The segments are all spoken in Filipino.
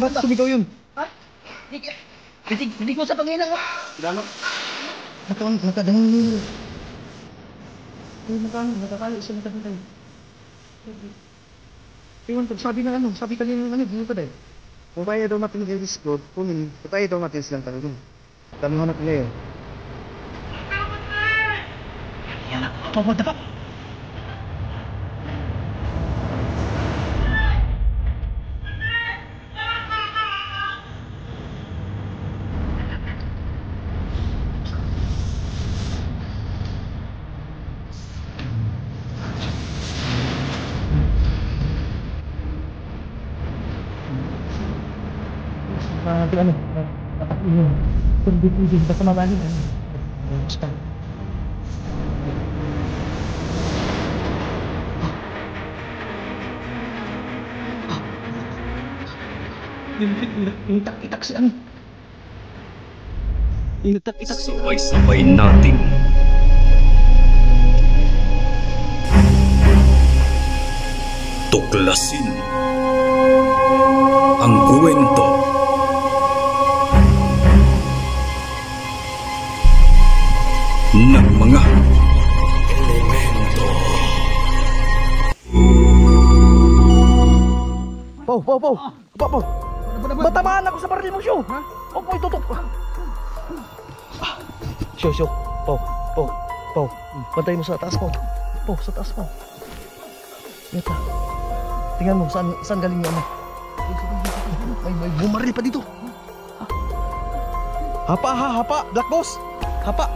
ba't sumigaw yun? Ha? Hindi ko sa Panginoon ko. Salamat. Nakadang. Nakakalo isa na tayo. Tingnan ko, sabi na ano, sabi kanina ng ano, dito pa dahil. Kung kaya daw natin i-release code, kung kaya daw natin silang tanong. Dami ko natin ngayon. Yan na, papunta pa. Ano? Kundi basta mabalik ano. Basta. Itak si ano? Itak si sabay-sabay nating tuklasin ang kwento ng mga elemento. Pau. Matamaan ako sa baril mo, Syo. Huwag mo itutok. Syo. Pau. Pantay mo sa taas, Pau. Pau, sa taas, Pau. Yata. Tingnan mo, saan galing yung ano? May bumaril pa dito. Hapa. Black boss. Hapa.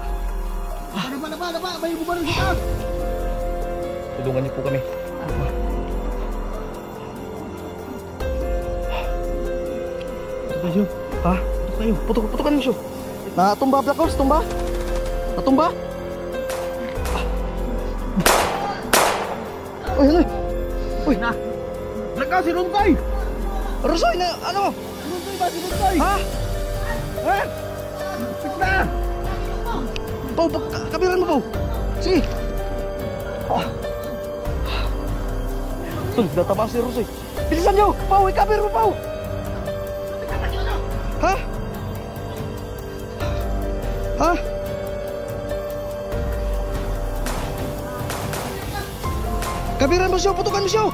Laba. May bumaril sa taas. Tulungan niyo po kami. Kayo. Ha? Kayo. Putukan mo siya. Natumba, Black Horse, tumba? Natumba? Uy. Nagkaw si Runtay. Rosoy na, ano? Runtay ba si Runtay? Ha? Ha? Tigna. Pau, kabiran mo, Pau. Sige. Tul, natama si Rosoy. Bilisan nyo, Pau, ikabir mo, Pau. Ha? Kabiran mo siya, putukan mo siya.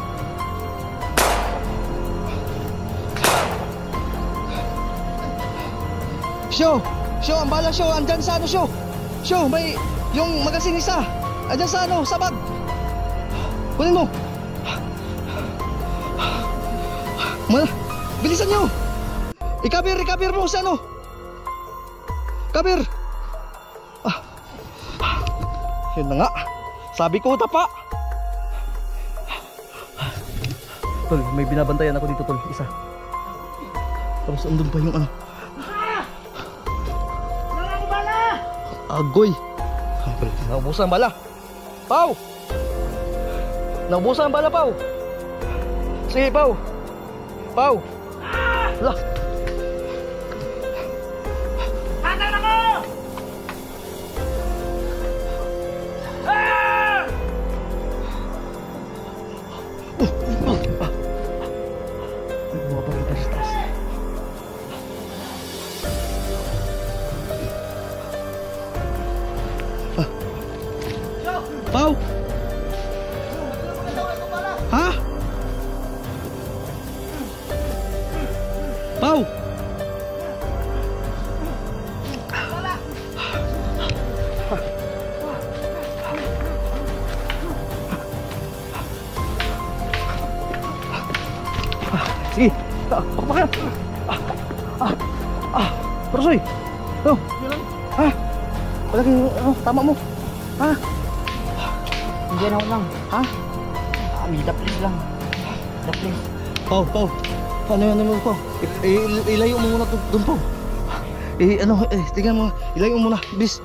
Show, ang bala show, andyan sa ano show. Show, may yung magasin isa. Andyan sa ano, sa bag. Kunin mo. Bilisan nyo. Ikabir mo sa ano. Kabir. Yun na nga. Sabi ko, tapa. Tol, may binabantayan ako dito, Tol. Isa. Tapos andun pa yung ano. Agoy. Naubusan ang bala. Pau. Naubusan ang bala, Pau. Sige, Pau. Lah. Pau. Ha? Pau. Sige. Pakpakan. Rosoy. Oh. Ha? Palagi tama mo. Ha? Hindi na ako lang. Ha? Daplis lang. Daplis. Pau. Ano mo, Pau? Ilayo mo muna doon, Pau. Tingnan mo. Ilayo mo muna, bis.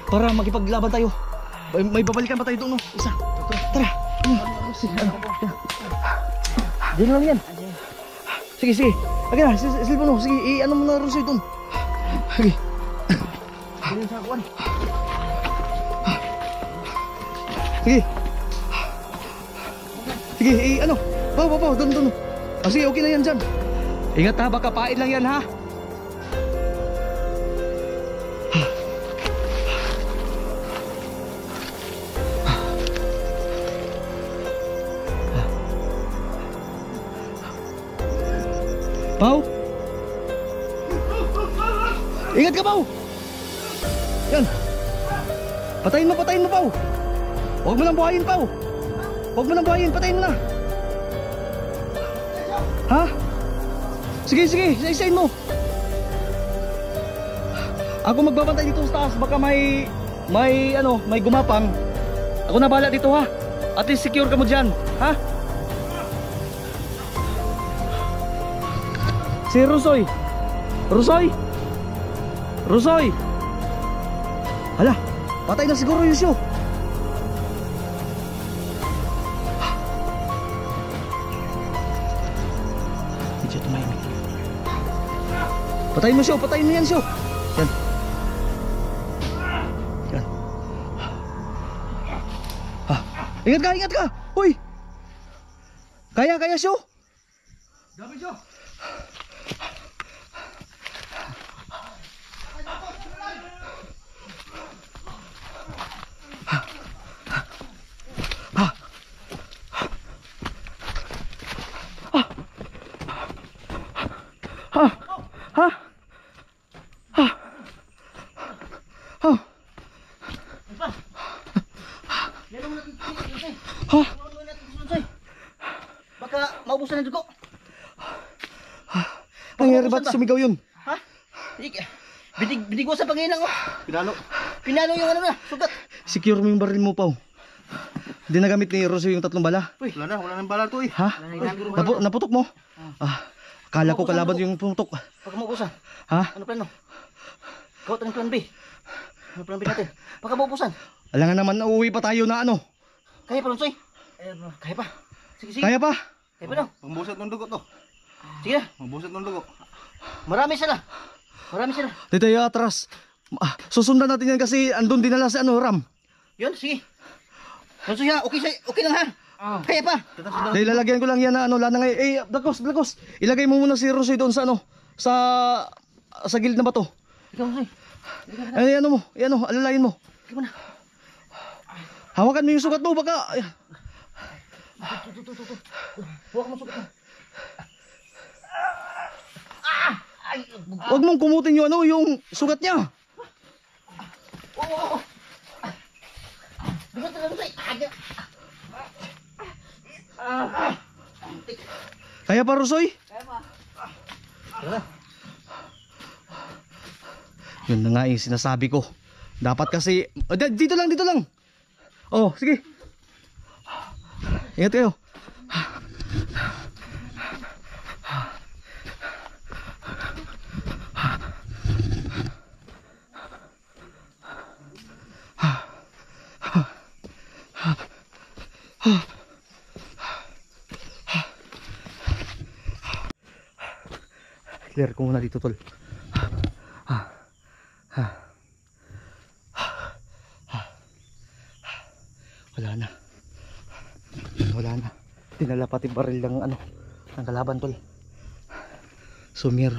Para makipaglaban tayo. May babalikan pa tayo doon, no? Isa. Tara. Diyan lang yan. Sige. Sige na, silpo no. Sige, ano mo na Rosoy doon. Sige. Diyan sa kuwan. Sige, ano? Pau, doon. Sige, okay na yan dyan. Ingat ha, baka pain lang yan ha. Pau! Ingat ka, Pau! Yan! Patayin mo, Pau! Huwag mo nang buhayin, Pau! Huwag mo nang buhayin, patayin mo na! Ha? Sige, isa-isain mo! Ako magbabantay dito sa taas, baka may gumapang. Ako na bahala dito ha! At least secure ka mo dyan, ha? Si Rusoy. Hala, patay na siguro yung show. Medyo tumahimik. Patayin mo yan show. Yan. Ingat ka. Uy. Kaya show. Dami siya. Baka maubusan ng dugo. Nangyari ba't sumigaw yun? Ha? Binig ko sa Panginoon. Pinalo yung ano na, sugat. Secure mo yung baril mo, Pau. Hindi nagamit ni Rosie yung 3 bala. Uy, wala nang bala to eh. Ha? Naputok mo? Akala ko kalaban yung putok. Pagka maubusan. Ha? Ano plano? Kawat ang plan B. Ano plan B natin? Pagka maubusan. Alangan naman na uuwi pa tayo na ano. Kaya pa, Lonsoy. Kaya pa. Sige. Kaya pa? Kaya pa daw. Pambusat ng dugo to. Sige na. Pambusat ng dugo. Marami sila. Dito tayo atras. Susundan natin yan kasi andun dinala si Ram. Yun, sige. Lonsoy ha, okay lang ha. Kaya pa. Dahil lalagyan ko lang yan na lana ngayon. Blakos. Ilagay mo muna si Rosie doon sa sa gilid na bato. Ikaw, Lonsoy. Alalayin mo. Ikaw mo na. Hawakan mo yung sugat mo, baka... Huwag mo sugat mo. Huwag mong kumutin yung sugat niya. Oo. Bigat na, Lonsoy. Kaya pa, Rosoy? Kaya pa. Yun na nga yung sinasabi ko. Dapat kasi... Dito lang. Oh, sige. Ingat kayo. Clear ko muna dito, tol. Wala na. Tinala pati baril ng ng kalaban, tol. Sumir.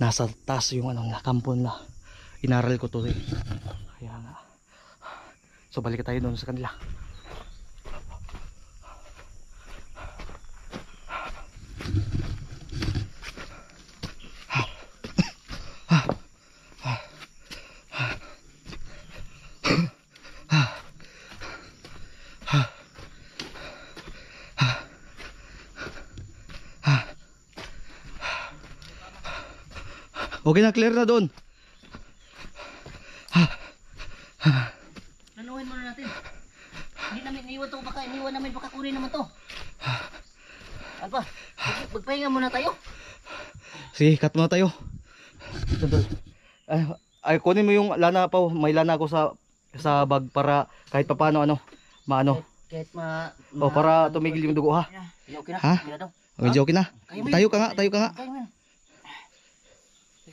Nasa taas yung nakampon na inaral ko to eh. Kaya nga. So balik tayo doon sa kanila. Okay na, clear na doon. Nanuhin muna natin. Hindi namin iniwan to, baka iniwan namin, baka kunin naman to. Ano pa? Magpahinga muna tayo. Sige, cut muna tayo. Tol. Ay, kunin mo yung lana, pa. May lana ako sa bag para kahit papaano maano. Kahit para tumigil yung dugo, ha? Okay na. Ha? Okay na daw. Medyo okay na. Tayo ka nga. Kaya mo yan.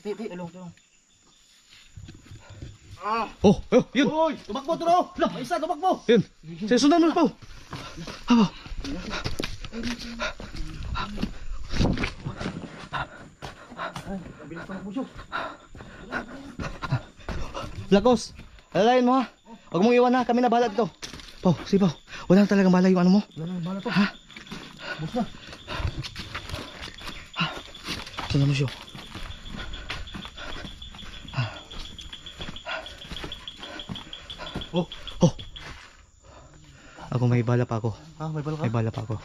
Tulong. Oh, yun. Uy, tumakbo to daw. May isa, tumakbo. Yun. Sige, sundan mo, Pau. Lakos, alalayan mo ha. Huwag mong iwan ha, kami na bahala dito. Pao, si Pao. Wala na talagang bala yung ano mo. Wala nang bala to. Ha? Bus na. Saan mo siya? Oh. Oh. Ako may bala pa ako. Ah, may bala ka? May bala pa ako.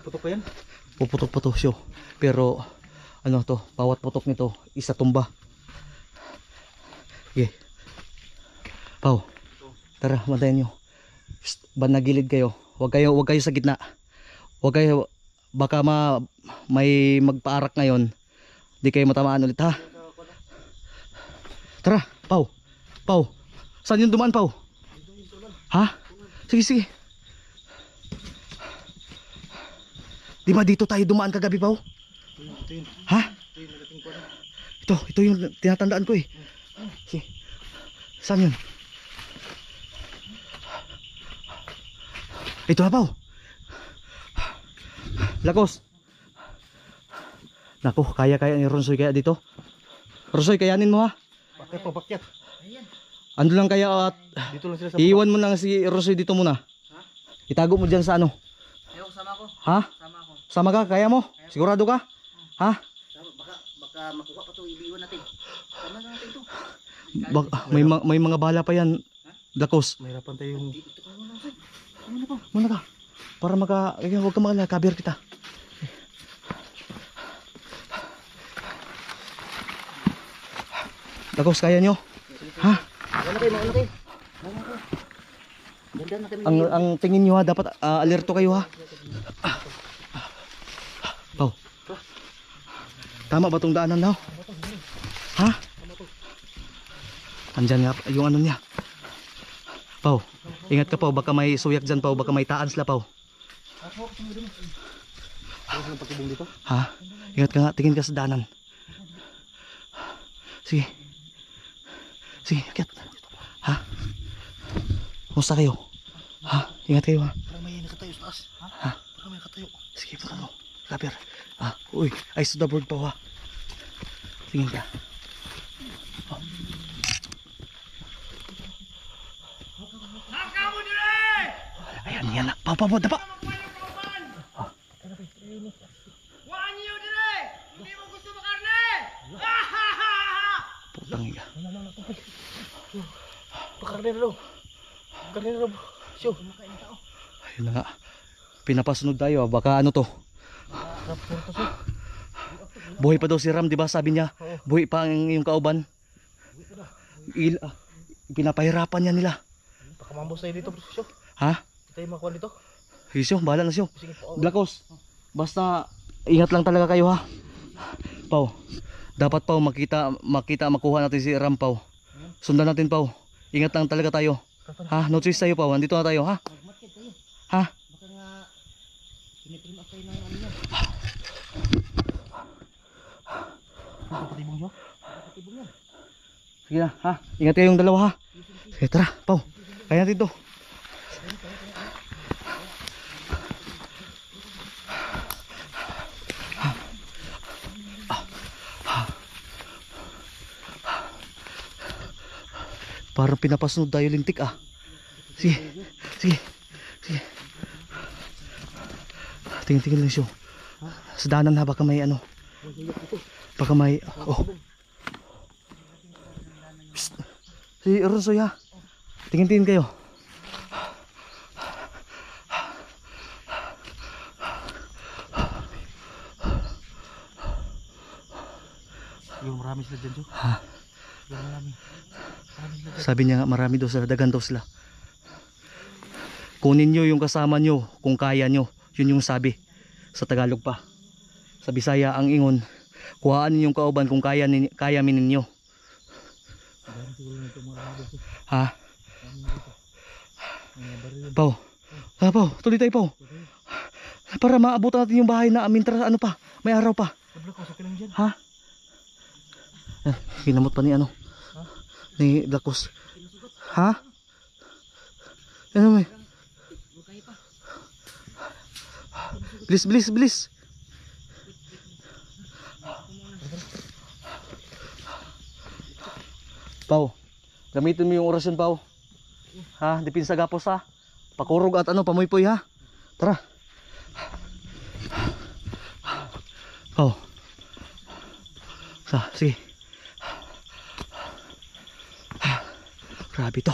Putok pa yan? Puputok pa to siya. Pero ano to, bawat putok nito isa tumba. Okay. Pao. Tara, bantayan nyo. Banagilid kayo. Huwag kayo sa gitna. Huwag kayo, baka may magpaarak ngayon. Di kayo matamaan ulit ha. Tara, Pao. Pao. Saan yung dumaan, Pao? Ha? Sige, sige. Di ba dito tayo dumaan kagabi, Pao? Ha? Ito yung tinatandaan ko eh. Sige. Saan yun? Ito na, Pao. Lakos. Naku, kaya ni Ronsoy kaya dito. Ronsoy, kayanin mo ha. Pakyat po, pakyat. Ando lang kaya at Dito lang sila sa iiwan mo lang si Ronsoy dito muna. Itago mo dyan sa ano. Ayaw, sama ko. Ha? Sama ko. Sama ka? Kaya mo? Sigurado ka? Ha? Baka makuha pa to, ibiwan natin. Sama na natin to. May mga bala pa yan. Lakos. Mahirapan tayo yung... Dito ka muna, Ronsoy. Ano to? Muna ka. Para huwag ka makala. Cover kita. Lakos, kaya nyo? Ha? Wala kayo, wala kayo. Wala kayo. Ganda na kami. Ang tingin nyo ha, dapat alerto kayo ha. Pao. Tama ba itong daanan daw? Ha? Andyan nga yung ano niya. Pao, ingat ka Pao, baka may suyak dyan Pao, baka may taan sila Pao. Ha? Ingat ka nga, tingin ka sa daanan. Sige. Sige, ingat. Ha? Kumusta kayo? Ha? Ingat kayo ha. Parang may nakatayo sa taas. Ha? Parang may nakatayo. Sige, parang Kapir. Uy, eyes to the bird Pao ha. Tingin ka. Ayan, yan na. Pao, dapa. Waan niyo dire! Hindi mo gusto makarne! Putang ina. Pakarne na daw. Pakarne na daw. Siyo. Ayun na nga. Pinapasunod tayo. Baka ano to. Buhay pa daw si Ram, di ba? Sabi niya, buhay pa ang yung kauban. Pinapahirapan niya nila. Baka mambos tayo dito, Siyo. Ha? Hindi tayo makuha dito. Siyo, bahala na siyo. Sige po. Blacos, basta ingat lang talaga kayo ha. Pao, dapat Pao makuha natin si Ram Pao. Sundan natin Pao. Ingat lang talaga tayo. Ha? No choice tayo Pao. Andito na tayo ha. Magmatkid tayo. Ha? Baka nga pinipilm up tayo ng ano yan. Nakatibong siya? Nakatibong yan. Sige na ha. Ingat kayong dalawa ha. Sige tara Pao. Kaya natin to. Parang pinapasunod tayo lintik ah. Sige. Sige. Sige. Tingin-tingin lang siya. Sa daanan ha, baka may ano. Baka may oh. Psst. Si Ronsoy ha. Tingin-tingin kayo. Yung marami sila dyan, Siyo. Ha. Yung marami. Sabi niya nga marami daw sila, dagan daw sila. Kunin nyo yung kasama nyo kung kaya nyo. Yun yung sabi sa Tagalog pa. Sa Bisaya ang ingon, kuhaan ninyong kauban kung kaya ninyo. Ha? Pao. Pao, tuloy tayo Pao. Para maabot natin yung bahay na amin. Ano pa, may araw pa. Ha? Kinamot pa ni ano ni Blacos. Ha? Ano may? Bilis. Pao, gamitin mo yung orasyon, Pao. Ha, dipinsa gapos ha. Pakurog at ano, pamuypoy ha. Tara. Pao. Sige. Grabe to.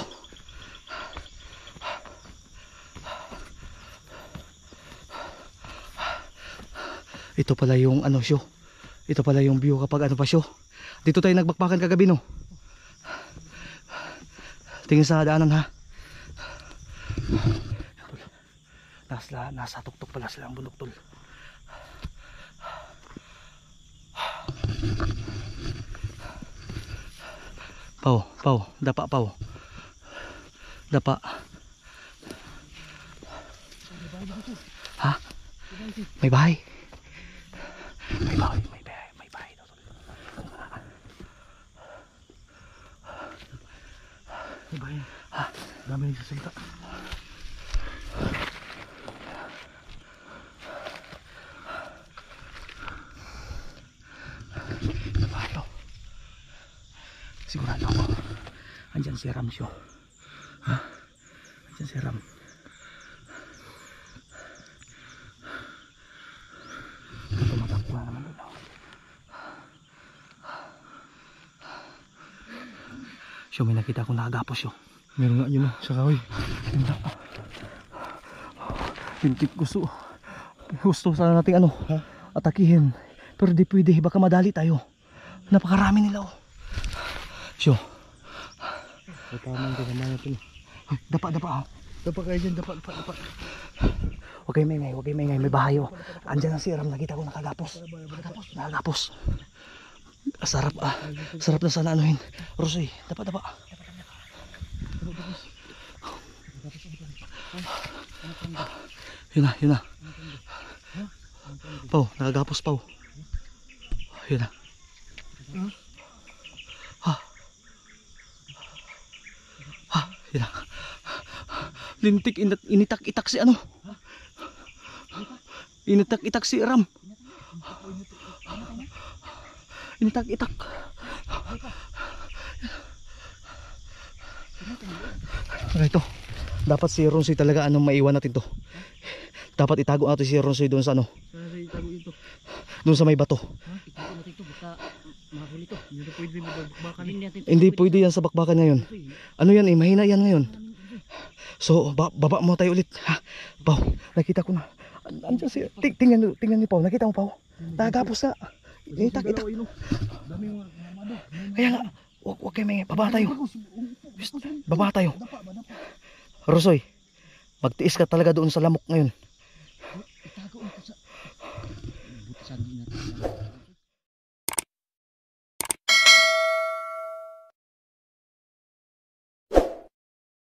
Ito pala yung ano show. Ito pala yung view kapag ano pa show. Dito tayo nagbakbakan kagabi no. Tingin sa daanan ha. Nasa tuktok pala sila ang bundok tol. Pau, dapa Pau. Dapa. Ha? May bahay. May bahay daw. May bahay. Ha? Dami nagsasalita. May bahay daw. Sigurado ako. Andyan si Ram siya. Ha? Andyan si Ram. Tumatakbo na naman doon. Siya, may nakita akong nakagapos siya. Meron nga yun sa kahoy. Pintik gusto sana natin ano, atakihin. Pero di pwede, baka madali tayo. Napakarami nila oh. Siya. Tama ka naman natin. Dapa ha. Dapa kayo dyan, dapa. Huwag kayo maingay, may bahay oh. Andyan ang si Ram, nakita ko nakagapos. Nakagapos. Sarap na sana anuhin. Rosoy, dapa. Yun na. Pau, nakagapos Pau. Yun na. Yun na. Lintik, initak-itak si ano. Initak-itak si Ram. Initak-itak. Ito. Dapat si Ronsoy talaga anong maiwan natin to. Dapat itago natin si Ronsoy doon sa ano. Doon sa may bato. Itago natin ito, baka mahuli to. Hindi pwede yan sa bakbakan ngayon. Ano yan eh, mahina yan ngayon. So baba mo tayo ulit. Ha? Pao, nakita ko na. Andiyan si tingnan ni Pao, nakita mo Pao? Nagapos na. Itak. Kaya nga, wag kayo may baba tayo. Baba tayo. Rosoy, magtiis ka talaga doon sa lamok ngayon. Itago ako sa... Saging natin.